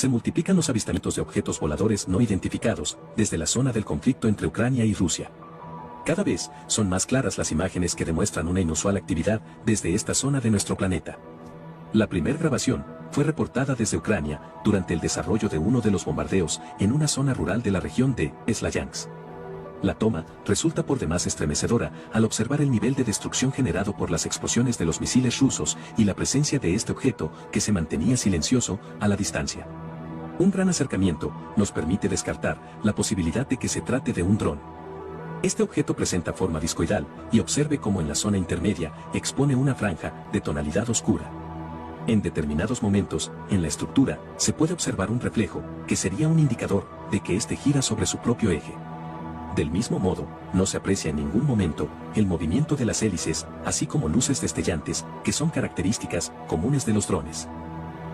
se multiplican los avistamientos de objetos voladores no identificados desde la zona del conflicto entre Ucrania y Rusia. Cada vez son más claras las imágenes que demuestran una inusual actividad desde esta zona de nuestro planeta. La primera grabación fue reportada desde Ucrania durante el desarrollo de uno de los bombardeos en una zona rural de la región de Slavyansk. La toma resulta por demás estremecedora al observar el nivel de destrucción generado por las explosiones de los misiles rusos y la presencia de este objeto que se mantenía silencioso a la distancia. Un gran acercamiento nos permite descartar la posibilidad de que se trate de un dron. Este objeto presenta forma discoidal y observe cómo en la zona intermedia expone una franja de tonalidad oscura. En determinados momentos, en la estructura, se puede observar un reflejo, que sería un indicador de que éste gira sobre su propio eje. Del mismo modo, no se aprecia en ningún momento el movimiento de las hélices, así como luces destellantes, que son características comunes de los drones.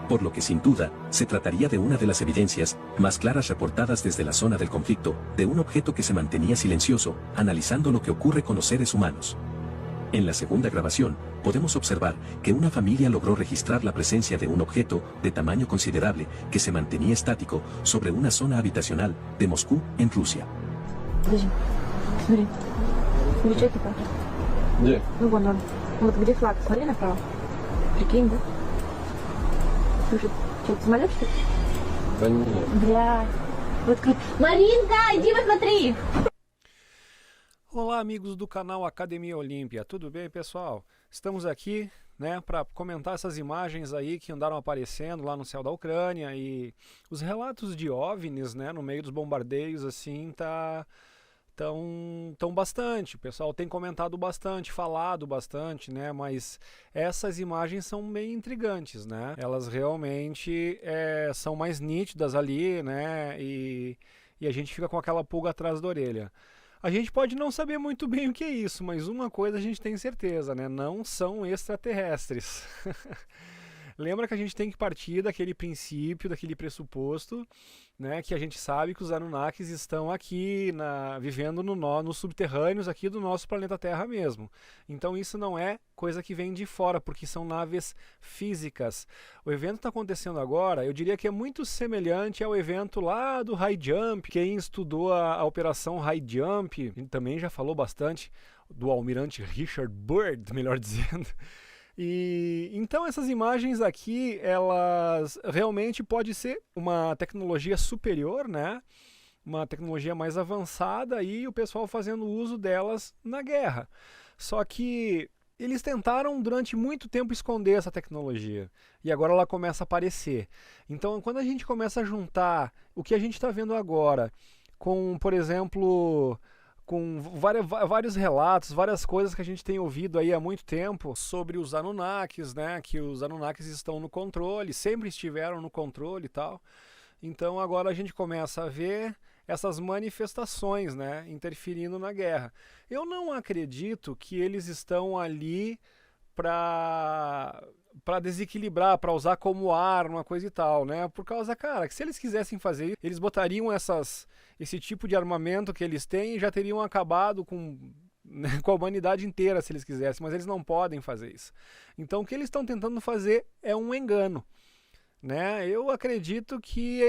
Por lo que sin duda, se trataría de una de las evidencias más claras reportadas desde la zona del conflicto, de un objeto que se mantenía silencioso, analizando lo que ocurre con los seres humanos. En la segunda grabación, podemos observar que una familia logró registrar la presencia de un objeto de tamaño considerable que se mantenía estático sobre una zona habitacional de Moscú, en Rusia. Подожди, смотри. Смотри, экипаж. Где? Ну вон он. Вот где флаг, смотри направо. Прикинь, да? Слушай, что, самолет что ли? Да нет. Бля. Вот Маринка, иди посмотри! Olá, amigos do canal Academia Olímpia, tudo bem, pessoal? Estamos aqui, né, para comentar essas imagens aí que andaram aparecendo lá no céu da Ucrânia e os relatos de OVNIs, né, no meio dos bombardeios, assim, tão bastante. O pessoal tem comentado bastante, falado bastante, né, mas essas imagens são meio intrigantes, né? Elas realmente são mais nítidas ali, né, e a gente fica com aquela pulga atrás da orelha. A gente pode não saber muito bem o que é isso, mas uma coisa a gente tem certeza, né? Não são extraterrestres. Lembra que a gente tem que partir daquele princípio, daquele pressuposto, né, que a gente sabe que os Anunnakis estão aqui, vivendo nos subterrâneos aqui do nosso planeta Terra mesmo. Então isso não é coisa que vem de fora, porque são naves físicas. O evento está acontecendo agora, eu diria que é muito semelhante ao evento lá do High Jump. Quem estudou a operação High Jump também já falou bastante do almirante Richard Byrd, melhor dizendo. E então essas imagens aqui, elas realmente pode ser uma tecnologia superior, né? Uma tecnologia mais avançada e o pessoal fazendo uso delas na guerra. Só que eles tentaram durante muito tempo esconder essa tecnologia e agora ela começa a aparecer. Então quando a gente começa a juntar o que a gente está vendo agora com, por exemplo, com vários relatos, várias coisas que a gente tem ouvido aí há muito tempo sobre os Anunnakis, né? Que os Anunnakis estão no controle, sempre estiveram no controle e tal. Então agora a gente começa a ver essas manifestações, né? Interferindo na guerra. Eu não acredito que eles estão ali para desequilibrar, para usar como ar, uma coisa e tal, né? Por causa, cara, que se eles quisessem fazer isso, eles botariam esse tipo de armamento que eles têm e já teriam acabado com a humanidade inteira se eles quisessem, mas eles não podem fazer isso. Então o que eles estão tentando fazer é um engano, né? Eu acredito que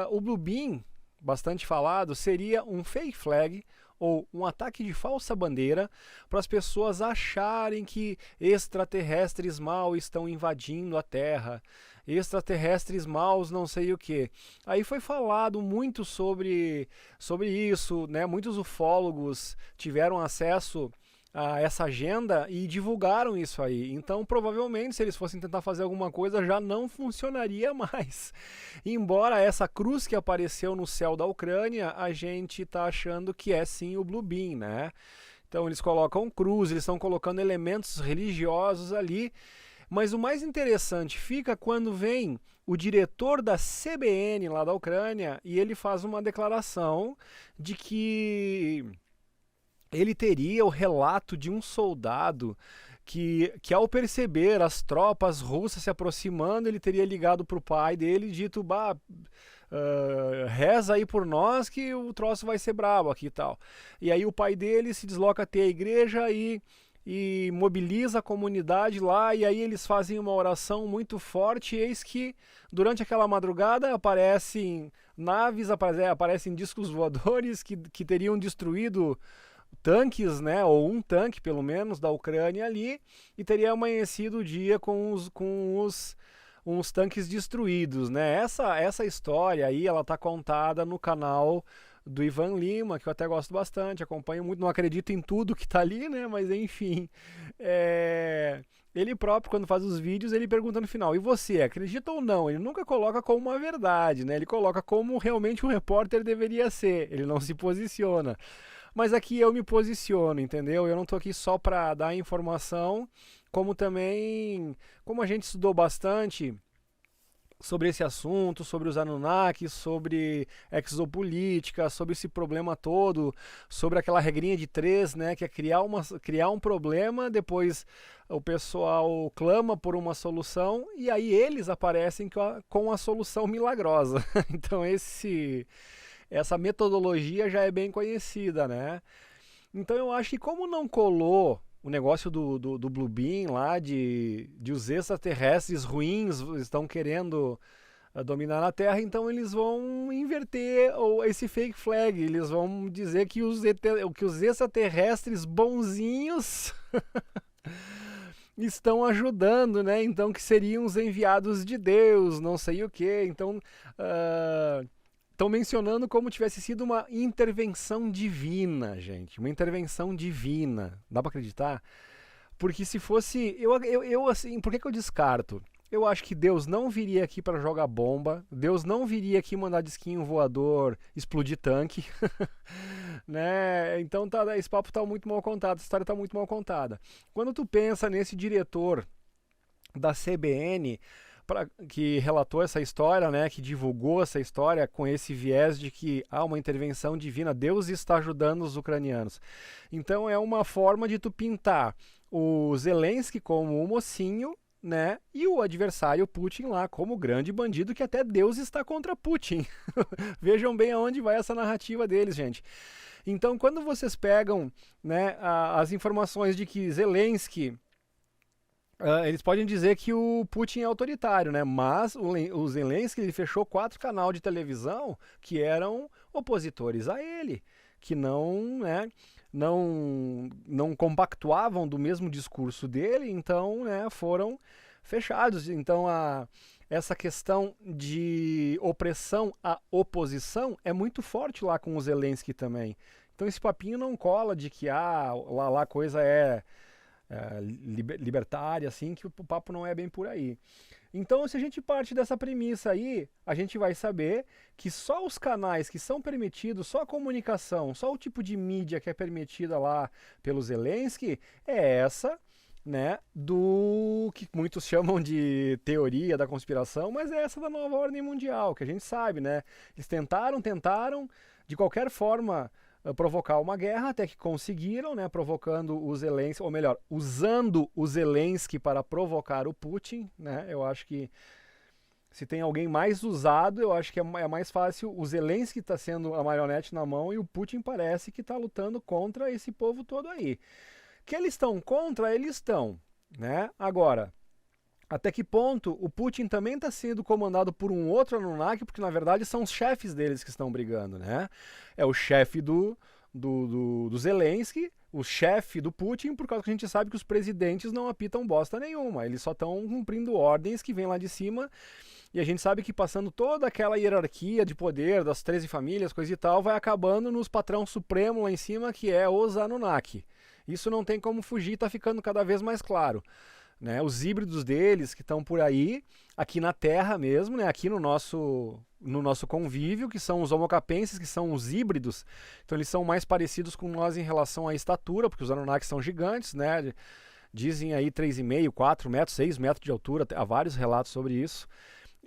o Blue Beam, bastante falado, seria um fake flag, ou um ataque de falsa bandeira para as pessoas acharem que extraterrestres mal estão invadindo a Terra, extraterrestres maus não sei o que. Aí foi falado muito sobre isso, né? Muitos ufólogos tiveram acesso a essa agenda e divulgaram isso aí. Então provavelmente se eles fossem tentar fazer alguma coisa já não funcionaria mais. Embora essa cruz que apareceu no céu da Ucrânia, a gente está achando que é sim o Blue Beam, né? Então eles colocam cruz, eles estão colocando elementos religiosos ali. Mas o mais interessante fica quando vem o diretor da CBN lá da Ucrânia e ele faz uma declaração de que ele teria o relato de um soldado que ao perceber as tropas russas se aproximando, ele teria ligado para o pai dele e dito, reza aí por nós que o troço vai ser brabo aqui e tal. E aí o pai dele se desloca até a igreja e e mobiliza a comunidade lá, e aí eles fazem uma oração muito forte, e eis que durante aquela madrugada aparecem naves, aparecem discos voadores que teriam destruído tanques, né, ou um tanque pelo menos da Ucrânia ali, e teria amanhecido o dia com uns tanques destruídos, né? Essa história aí, ela tá contada no canal do Ivan Lima, que eu até gosto bastante, acompanho muito, não acredito em tudo que tá ali, né? Mas enfim, ele próprio, quando faz os vídeos, ele pergunta no final, e você, acredita ou não? Ele nunca coloca como uma verdade, né? Ele coloca como realmente um repórter deveria ser, ele não se posiciona. Mas aqui eu me posiciono, entendeu? Eu não tô aqui só para dar informação, como também, como a gente estudou bastante sobre esse assunto, sobre os Anunnakis, sobre exopolítica, sobre esse problema todo, sobre aquela regrinha de 3, né, que é criar um problema, depois o pessoal clama por uma solução e aí eles aparecem com a solução milagrosa. Então essa metodologia já é bem conhecida, né? Então eu acho que como não colou o negócio do Blue Beam lá, de os extraterrestres ruins estão querendo dominar a Terra, então eles vão inverter esse fake flag, eles vão dizer que os extraterrestres bonzinhos estão ajudando, né? Então que seriam os enviados de Deus, não sei o que, então estão mencionando como tivesse sido uma intervenção divina, gente. Uma intervenção divina. Dá pra acreditar? Porque se fosse... Eu assim, por que eu descarto? Eu acho que Deus não viria aqui para jogar bomba. Deus não viria aqui mandar disquinho voador explodir tanque. Né? Então esse papo tá muito mal contado. Essa história tá muito mal contada. Quando tu pensa nesse diretor da CBN... que relatou essa história, né, que divulgou essa história com esse viés de que há uma intervenção divina, Deus está ajudando os ucranianos. Então é uma forma de tu pintar o Zelensky como o mocinho, né, e o adversário Putin lá como o grande bandido, que até Deus está contra Putin. Vejam bem aonde vai essa narrativa deles, gente. Então quando vocês pegam, né, as informações de que Zelensky... eles podem dizer que o Putin é autoritário, né? Mas o Zelensky ele fechou 4 canais de televisão que eram opositores a ele, que não compactuavam do mesmo discurso dele, então, né, foram fechados. Então essa questão de opressão à oposição é muito forte lá com o Zelensky também. Então esse papinho não cola de que lá a coisa é libertária, assim, que o papo não é bem por aí. Então, se a gente parte dessa premissa aí, a gente vai saber que só os canais que são permitidos, só a comunicação, só o tipo de mídia que é permitida lá pelo Zelensky é essa, né, do que muitos chamam de teoria da conspiração, mas é essa da nova ordem mundial, que a gente sabe, né? Eles tentaram, de qualquer forma, provocar uma guerra, até que conseguiram, né, provocando o Zelensky, ou melhor, usando o Zelensky para provocar o Putin, né? Eu acho que se tem alguém mais usado, eu acho que é mais fácil. O Zelensky está sendo a marionete na mão e o Putin parece que está lutando contra esse povo todo aí. Que eles estão contra, eles estão, né? Agora, até que ponto o Putin também está sendo comandado por um outro Anunnaki, porque na verdade são os chefes deles que estão brigando, né? É o chefe do Zelensky, o chefe do Putin, por causa que a gente sabe que os presidentes não apitam bosta nenhuma, eles só estão cumprindo ordens que vêm lá de cima, e a gente sabe que passando toda aquela hierarquia de poder das 13 famílias, coisa e tal, vai acabando nos patrão supremo lá em cima, que é os Anunnaki. Isso não tem como fugir, está ficando cada vez mais claro. Né, os híbridos deles que estão por aí, aqui na Terra mesmo, né, aqui no nosso convívio, que são os homocapenses, que são os híbridos. Então eles são mais parecidos com nós em relação à estatura, porque os Anunnakis são gigantes, né, dizem aí 3,5, 4 metros, 6 metros de altura, há vários relatos sobre isso.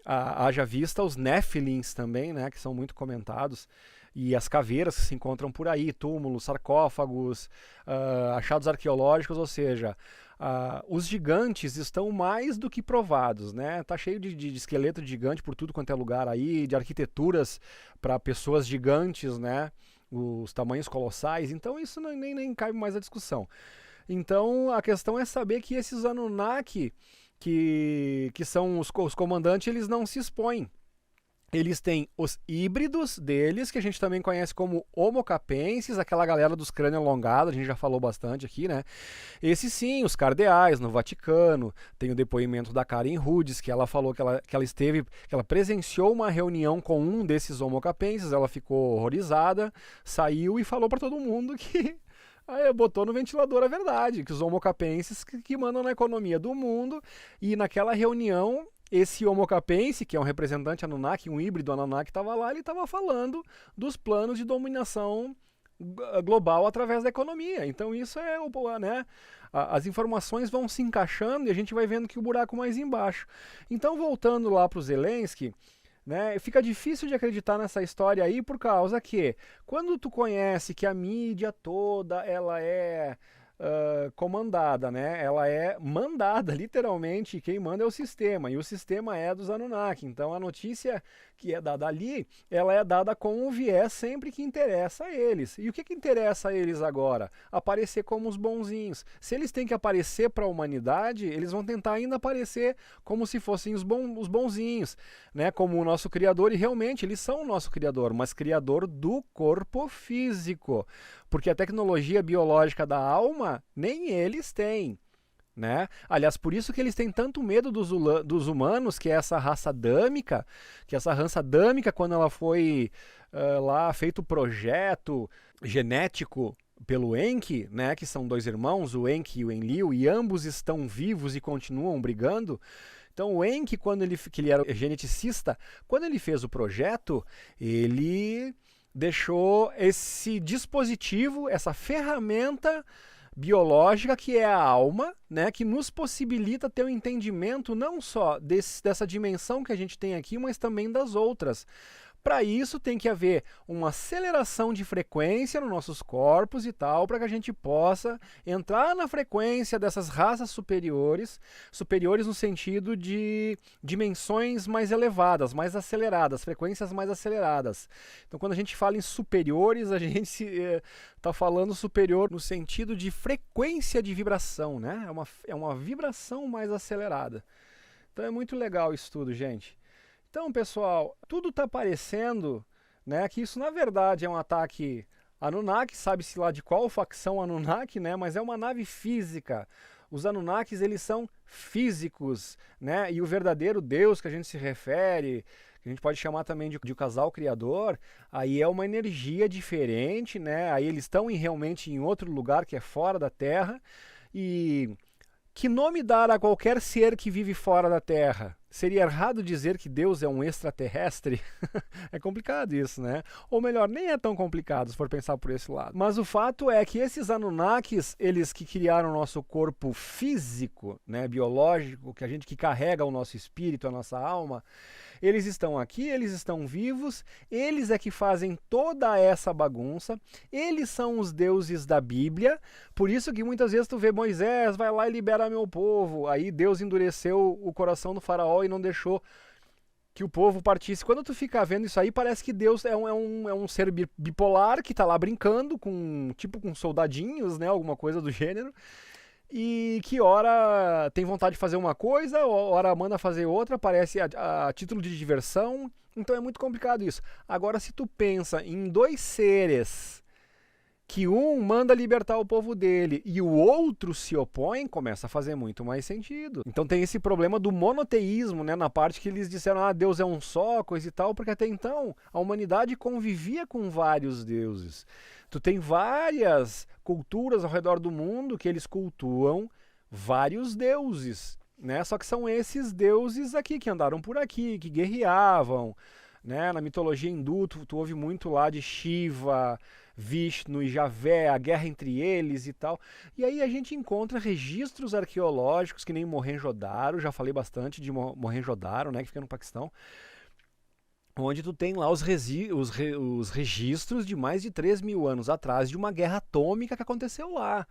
Haja vista os Nephilims também, né, que são muito comentados, e as caveiras que se encontram por aí, túmulos, sarcófagos, achados arqueológicos, ou seja, os gigantes estão mais do que provados, né? Tá cheio de esqueleto de gigante por tudo quanto é lugar aí, de arquiteturas para pessoas gigantes, né? Os tamanhos colossais, então isso nem cabe mais à discussão. Então a questão é saber que esses Anunnaki, que são os comandantes, eles não se expõem. Eles têm os híbridos deles, que a gente também conhece como Homo capensis, aquela galera dos crânios alongados, a gente já falou bastante aqui, né? Esses sim, os cardeais no Vaticano. Tem o depoimento da Karen Rudis, que ela falou que ela presenciou uma reunião com um desses Homo capensis, ela ficou horrorizada, saiu e falou para todo mundo que aí botou no ventilador a verdade, que os Homo capensis que mandam na economia do mundo, e naquela reunião esse Homo capensis, que é um representante Anunnaki, um híbrido Anunnaki, estava lá, ele estava falando dos planos de dominação global através da economia. Então isso é, né, as informações vão se encaixando e a gente vai vendo que o buraco mais embaixo. Então, voltando lá para o Zelensky, né, fica difícil de acreditar nessa história aí por causa que quando tu conhece que a mídia toda ela é comandada, né? Ela é mandada, literalmente, e quem manda é o sistema, e o sistema é dos Anunnaki. Então a notícia que é dada ali, ela é dada com um viés sempre que interessa a eles. E o que interessa a eles agora? Aparecer como os bonzinhos. Se eles têm que aparecer para a humanidade, eles vão tentar ainda aparecer como se fossem os bonzinhos, né? Como o nosso Criador, e realmente eles são o nosso Criador, mas Criador do corpo físico. Porque a tecnologia biológica da alma, nem eles têm, né? Aliás, por isso que eles têm tanto medo dos humanos, que é essa raça adâmica, quando ela foi lá feito o projeto genético pelo Enki, né, que são dois irmãos, o Enki e o Enlil, e ambos estão vivos e continuam brigando. Então o Enki, que ele era geneticista, quando ele fez o projeto, ele deixou esse dispositivo, essa ferramenta biológica que é a alma, né, que nos possibilita ter um entendimento não só dessa dimensão que a gente tem aqui, mas também das outras. Para isso tem que haver uma aceleração de frequência nos nossos corpos e tal, para que a gente possa entrar na frequência dessas raças superiores no sentido de dimensões mais elevadas, mais aceleradas, frequências mais aceleradas. Então quando a gente fala em superiores, a gente está falando superior no sentido de frequência de vibração, né? É uma vibração mais acelerada. Então é muito legal isso tudo, gente. Então, pessoal, tudo está parecendo, né, que isso na verdade é um ataque Anunnaki, sabe-se lá de qual facção Anunnaki, né, mas é uma nave física. Os Anunnakis, eles são físicos, né, e o verdadeiro Deus que a gente se refere, que a gente pode chamar também de o casal criador, aí é uma energia diferente, né, aí eles estão realmente em outro lugar que é fora da Terra. E que nome dar a qualquer ser que vive fora da Terra? Seria errado dizer que Deus é um extraterrestre? É complicado isso, né? Ou melhor, nem é tão complicado se for pensar por esse lado. Mas o fato é que esses Anunnakis, eles que criaram o nosso corpo físico, né, biológico, que carrega o nosso espírito, a nossa alma, eles estão aqui, eles estão vivos, eles é que fazem toda essa bagunça, eles são os deuses da Bíblia, por isso que muitas vezes tu vê Moisés, vai lá e libera meu povo, aí Deus endureceu o coração do faraó e não deixou que o povo partisse. Quando tu fica vendo isso aí, parece que Deus é um ser bipolar que tá lá brincando com soldadinhos, né, alguma coisa do gênero, e que ora tem vontade de fazer uma coisa, ora manda fazer outra, parece a título de diversão. Então é muito complicado isso. Agora, se tu pensa em dois seres que um manda libertar o povo dele e o outro se opõe, começa a fazer muito mais sentido. Então tem esse problema do monoteísmo, né, na parte que eles disseram, Deus é um só, coisa e tal, porque até então a humanidade convivia com vários deuses. Tu tem várias culturas ao redor do mundo que eles cultuam vários deuses, né? Só que são esses deuses aqui que andaram por aqui, que guerreavam, né? Na mitologia hindu, tu ouve muito lá de Shiva, Vishnu e Javé, a guerra entre eles e tal. E aí a gente encontra registros arqueológicos que nem Mohenjo-Daro, já falei bastante de Mohenjo-Daro, né, que fica no Paquistão, onde tu tem lá os registros de mais de 3.000 anos atrás de uma guerra atômica que aconteceu lá.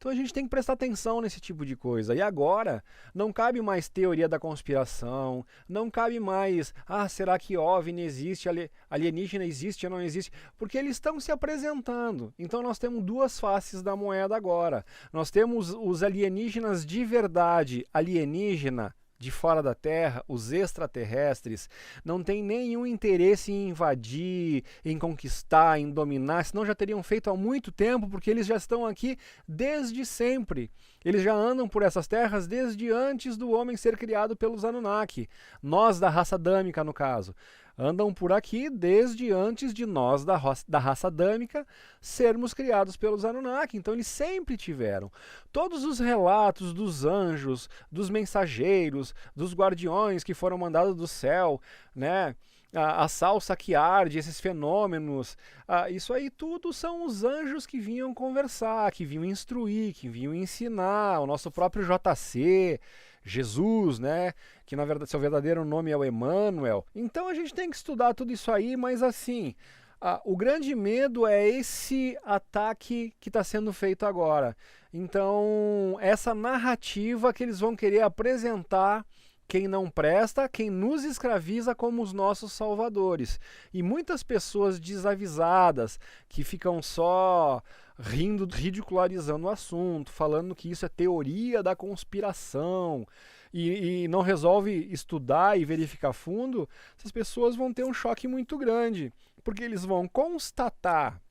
Então a gente tem que prestar atenção nesse tipo de coisa. E agora, não cabe mais teoria da conspiração, não cabe mais, será que OVNI existe, alienígena existe ou não existe? Porque eles estão se apresentando. Então nós temos duas faces da moeda agora. Nós temos os alienígenas de verdade, alienígena de fora da Terra, os extraterrestres, não têm nenhum interesse em invadir, em conquistar, em dominar, senão já teriam feito há muito tempo, porque eles já estão aqui desde sempre. Eles já andam por essas terras desde antes do homem ser criado pelos Anunnaki. Nós da raça adâmica, no caso. Andam por aqui desde antes de nós da raça adâmica sermos criados pelos Anunnaki. Então eles sempre tiveram. Todos os relatos dos anjos, dos mensageiros, dos guardiões que foram mandados do céu, né? A salsa que arde, esses fenômenos, isso aí tudo são os anjos que vinham conversar, que vinham instruir, que vinham ensinar, o nosso próprio JC, Jesus, né? Que na verdade seu verdadeiro nome é o Emmanuel. Então a gente tem que estudar tudo isso aí, mas assim, o grande medo é esse ataque que está sendo feito agora. Então, essa narrativa que eles vão querer apresentar quem não presta, quem nos escraviza como os nossos salvadores. E muitas pessoas desavisadas, que ficam só rindo, ridicularizando o assunto, falando que isso é teoria da conspiração, e não resolve estudar e verificar fundo, essas pessoas vão ter um choque muito grande, porque eles vão constatar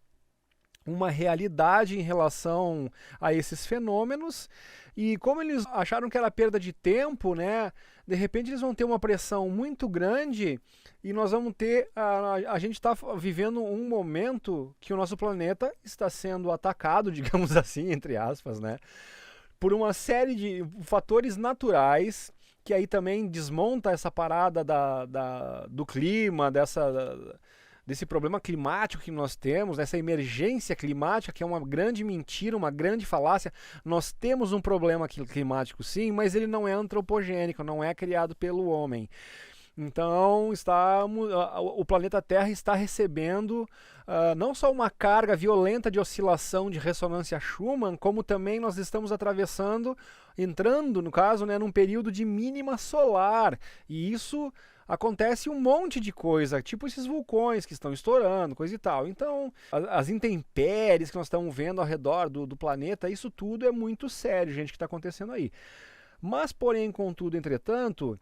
uma realidade em relação a esses fenômenos, e como eles acharam que era perda de tempo, né, de repente eles vão ter uma pressão muito grande e nós vamos ter, a gente está vivendo um momento que o nosso planeta está sendo atacado, digamos assim, entre aspas, né, por uma série de fatores naturais, que aí também desmonta essa parada do clima, desse problema climático que nós temos, dessa emergência climática, que é uma grande mentira, uma grande falácia. Nós temos um problema climático sim, mas ele não é antropogênico, não é criado pelo homem. Então o planeta Terra está recebendo não só uma carga violenta de oscilação de ressonância Schumann, como também nós estamos entrando, no caso, né, num período de mínima solar. E isso acontece um monte de coisa, tipo esses vulcões que estão estourando, coisa e tal. Então, as intempéries que nós estamos vendo ao redor do planeta, isso tudo é muito sério, gente, que está acontecendo aí. Mas, porém, contudo, entretanto,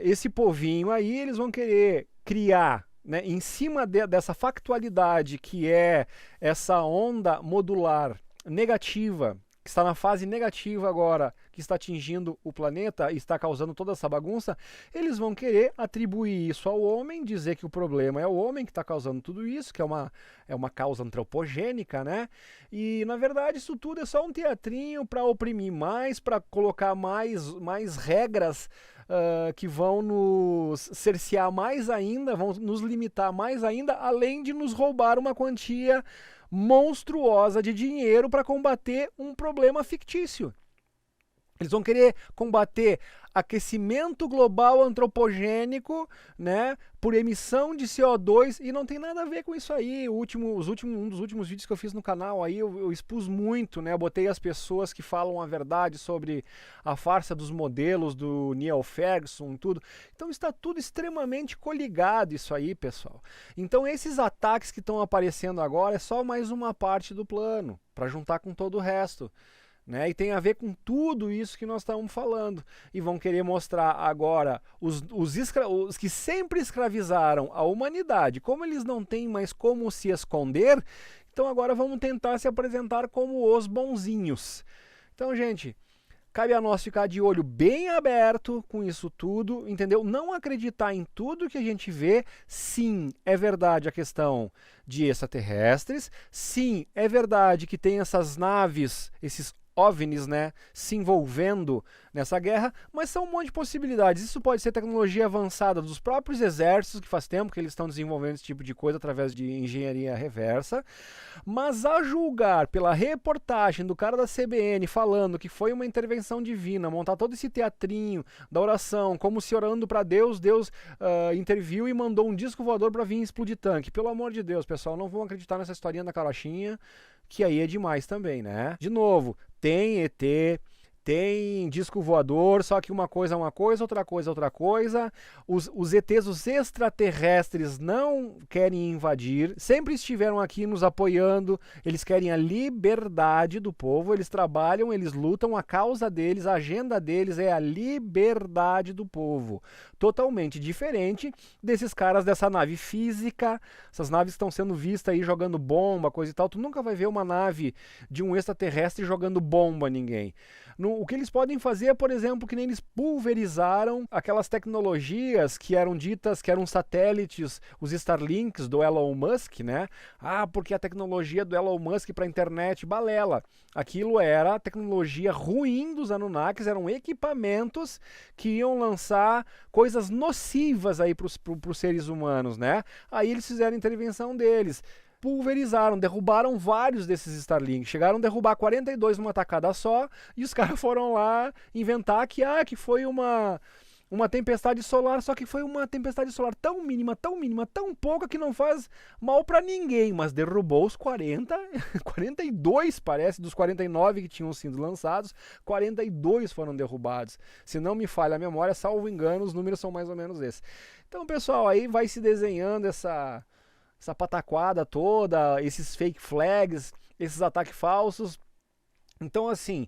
esse povinho aí, eles vão querer criar, né, em cima dessa factualidade que é essa onda modular negativa, que está na fase negativa agora, que está atingindo o planeta e está causando toda essa bagunça, eles vão querer atribuir isso ao homem, dizer que o problema é o homem que está causando tudo isso, que é uma causa antropogênica, né? E, na verdade, isso tudo é só um teatrinho para oprimir mais, para colocar mais regras que vão nos cercear mais ainda, vão nos limitar mais ainda, além de nos roubar uma quantia monstruosa de dinheiro para combater um problema fictício. Eles vão querer combater aquecimento global antropogênico, né, por emissão de CO2, e não tem nada a ver com isso aí. Um dos últimos vídeos que eu fiz no canal aí, eu expus muito, né, eu botei as pessoas que falam a verdade sobre a farsa dos modelos do Neil Ferguson e tudo. Então está tudo extremamente coligado isso aí, pessoal. Então esses ataques que estão aparecendo agora é só mais uma parte do plano, para juntar com todo o resto. Né? E tem a ver com tudo isso que nós estamos falando. E vão querer mostrar agora os que sempre escravizaram a humanidade, como eles não têm mais como se esconder, então agora vamos tentar se apresentar como os bonzinhos. Então, gente, cabe a nós ficar de olho bem aberto com isso tudo, entendeu? Não acreditar em tudo que a gente vê. Sim, é verdade a questão de extraterrestres. Sim, é verdade que tem essas naves, esses OVNIs, né, se envolvendo nessa guerra, mas são um monte de possibilidades. Isso pode ser tecnologia avançada dos próprios exércitos, que faz tempo que eles estão desenvolvendo esse tipo de coisa através de engenharia reversa, mas a julgar pela reportagem do cara da CBN falando que foi uma intervenção divina, montar todo esse teatrinho da oração, como se orando para Deus, Deus interviu e mandou um disco voador para vir explodir tanque. Pelo amor de Deus, pessoal, não vão acreditar nessa historinha da carochinha, que aí é demais também, né? De novo, tem ET, tem disco voador, só que uma coisa é uma coisa, outra coisa é outra coisa. Os ETs, os extraterrestres, não querem invadir, sempre estiveram aqui nos apoiando, eles querem a liberdade do povo, eles trabalham, eles lutam, a causa deles, a agenda deles é a liberdade do povo. Totalmente diferente desses caras dessa nave física, essas naves que estão sendo vistas aí jogando bomba, coisa e tal. Tu nunca vai ver uma nave de um extraterrestre jogando bomba a ninguém. O que eles podem fazer é, por exemplo, que nem eles pulverizaram aquelas tecnologias que eram ditas, que eram satélites, os Starlinks do Elon Musk, né? Ah, porque a tecnologia do Elon Musk para a internet, balela. Aquilo era tecnologia ruim dos Anunnakis, eram equipamentos que iam lançar coisas nocivas aí para os seres humanos, né? Aí eles fizeram a intervenção deles. Pulverizaram, derrubaram vários desses Starlink, chegaram a derrubar 42 numa tacada só, e os caras foram lá inventar que foi uma tempestade solar, só que foi uma tempestade solar tão mínima, tão pouca que não faz mal para ninguém, mas derrubou os 42 parece, dos 49 que tinham sido lançados, 42 foram derrubados. Se não me falha a memória, salvo engano, os números são mais ou menos esses. Então, pessoal, aí vai se desenhando essa pataquada toda, esses fake flags, esses ataques falsos. Então, assim,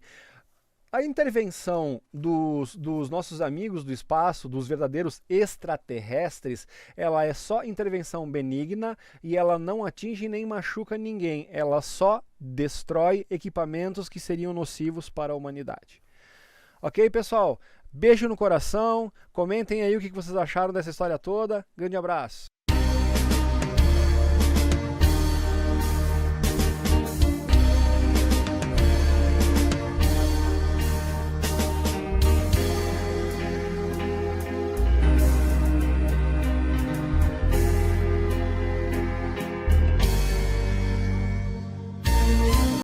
a intervenção dos nossos amigos do espaço, dos verdadeiros extraterrestres, ela é só intervenção benigna e ela não atinge nem machuca ninguém. Ela só destrói equipamentos que seriam nocivos para a humanidade. Ok, pessoal? Beijo no coração. Comentem aí o que vocês acharam dessa história toda. Grande abraço.